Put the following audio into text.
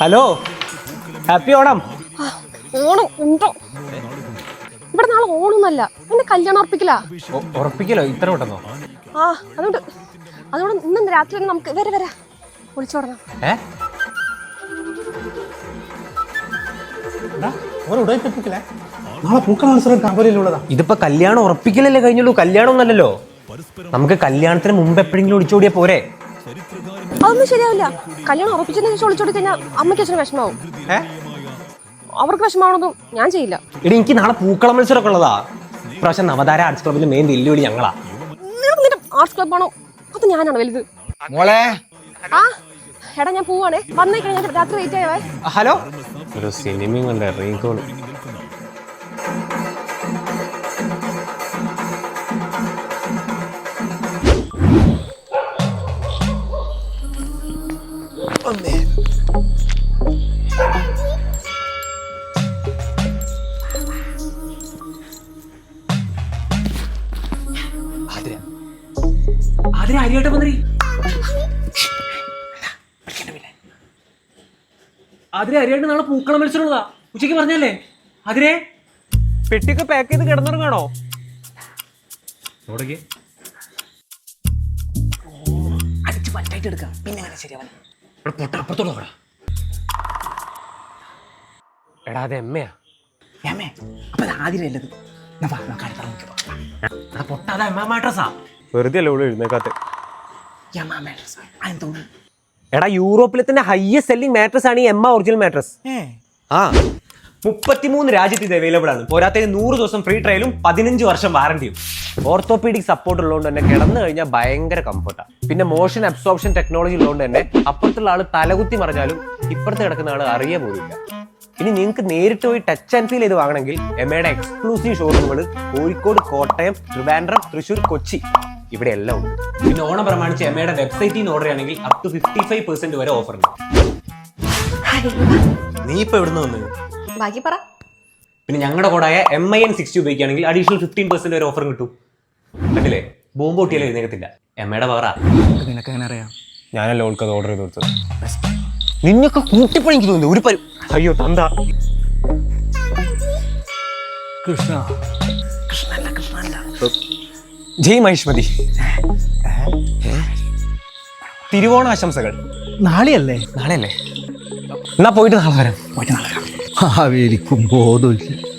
Hello, happy Onam. Onam ഉണ്ടോ ഇവിടെ? നാളെ ഓണമൊന്നല്ല, എന്നെ കല്യാണം ഉറപ്പിക്കലോ? ഇത്ര പെട്ടെന്നോ? അതുകൊണ്ട് ഇന്ന് രാത്രി തന്നെ നമുക്ക് വരെ വിളിച്ചോടണം. നാളെ പൂക്കള മത്സരം കമ്പനിയിലുള്ളതാ. ഇതിപ്പോ കല്യാണം ഉറപ്പിക്കലല്ലേ കഴിഞ്ഞുള്ളൂ, കല്യാണം ഒന്നല്ലല്ലോ. നമുക്ക് കല്യാണത്തിന് മുമ്പ് എപ്പോഴെങ്കിലും ഒളിച്ചോടിയാ പോരെ? അതൊന്നും ശരിയാവില്ല. കല്യാണം ഉറപ്പിച്ചതിന് ശേഷം ഒളിച്ചോടി കഴിഞ്ഞാൽ അമ്മയ്ക്ക് അച്ഛന് വിഷമാവും. അവർക്ക് വിഷമാവണതും ഞാൻ ചെയ്യില്ല. എടി, എനിക്ക് നാളെ പൂക്കള മത്സരമൊക്കെ ഉള്ളതാ. ഇപ്രാവശ്യം നവതാര ആർട്സ് ക്ലബിൽ മെയിൻ വെല്ലുവിളി ഞങ്ങളാ. ആർട്സ് ക്ലബ് ആണോ? അത് ഞാനാണ് വലുത്. മോളെ എടാ, ഞാൻ പോവാണേ. വന്നേക്കണേ, ഞാൻ രാത്രി വെയിറ്റ് ആയവേ. ഹലോ, ഒരു സിനിമയും കൊണ്ട് ഇറങ്ങിക്കോളൂ. അരിയായിട്ട് വന്നീ അതിരെ അരിയായിട്ട് നാളെ പൂക്കള മത്സരമുള്ളതാ. ഉച്ചയ്ക്ക് പറഞ്ഞല്ലേ? അതിരെ പെട്ടിയൊക്കെ പാക്ക് ചെയ്ത് കിടന്നിറങ്ങാണോ? അടിച്ച് പറ്റായിട്ട് എടുക്കാം, പിന്നെ അങ്ങനെ ശരിയാവാൻ. അപ്പുറത്തോട് നോക്കടാ. എടാ, അത് എമ്മയാ. അപ്പൊ ആദ്യമല്ലത് പൊട്ടാതെ എമ്മ മാട്രസാ. വെറുതെ അല്ലേ ഇവിടെ എഴുന്നേക്കാത്ത. എടാ, യൂറോപ്പിലെ തന്നെ ഹയസ്റ്റ് സെല്ലിംഗ് മാട്രസ് ആണ് ഈ എമ്മ ഒറിജിനൽ മാട്രസ്. 33 രാജ്യത്ത് ഇത് അവൈലബിൾ ആണ്. പോരാത്തതിന് 100 ദിവസം ഫ്രീ ട്രയലും 15 വർഷം വാറന്റിയും. ഓർത്തോപീഡിക് സപ്പോർട്ട് ഉള്ളതുകൊണ്ട് തന്നെ കിടന്നു കഴിഞ്ഞാൽ ഭയങ്കര കംഫർട്ടാണ്. പിന്നെ മോഷൻ അബ്സോർപ്ഷൻ ടെക്നോളജി ഉള്ളതുകൊണ്ട് തന്നെ അപ്പുറത്തുള്ള ആള് തലകുത്തി മറിഞ്ഞാലും ഇപ്പുറത്ത് കിടക്കുന്ന ആള് അറിയ പോലില്ല. ഇനി നിങ്ങൾക്ക് നേരിട്ട് പോയി ടച്ച് ആൻഡ് ഫീൽ ചെയ്ത് വാങ്ങണമെങ്കിൽ എമ്മയുടെ എക്സ്ക്ലൂസീവ് ഷോറൂമുകൾ കോഴിക്കോട്, കോട്ടയം, ട്രിവാൻഡ്രം, തൃശ്ശൂർ, കൊച്ചി ഇവിടെ എല്ലാം ഉണ്ട്. പിന്നെ ഓണം പ്രമാണിച്ച് എമ്മയുടെ വെബ്സൈറ്റിൽ നിന്ന് ഓർഡർ ചെയ്യണമെങ്കിൽ അപ് ടു 55% വരെ ഓഫർ ഉണ്ട്. നീ ഇപ്പൊ എവിടുന്ന് വന്നത്? ബാക്കി പറ. പിന്നെ ഞങ്ങളുടെ കോഡായ MIN60 ഉപയോഗിക്കുകയാണെങ്കിൽ അഡീഷണൽ 15% വരെ ഓഫർ കിട്ടും. കണ്ടില്ലേ, ബോംബ് പൊട്ടിയാലും എഴുന്നേക്കത്തില്ല. എമ്മയുടെ പവറാ. നിനക്ക് എങ്ങനെ അറിയാം? ഞാനല്ല ഓൾക്കത് ഓർഡർ ചെയ്ത് കൊടുത്തത്. നിന്നൊക്കെ കൂട്ടിപ്പണിക്ക് തോന്നുന്നു ഒരു അയ്യോ തന്ത. ജയ് മഹിഷ്മതി. തിരുവോണ ആശംസകൾ. നാളെയല്ലേ? നാളെയല്ലേ? എന്നാ പോയിട്ട് നാളെ വരാം. എനിക്കും ബോധമില്ല.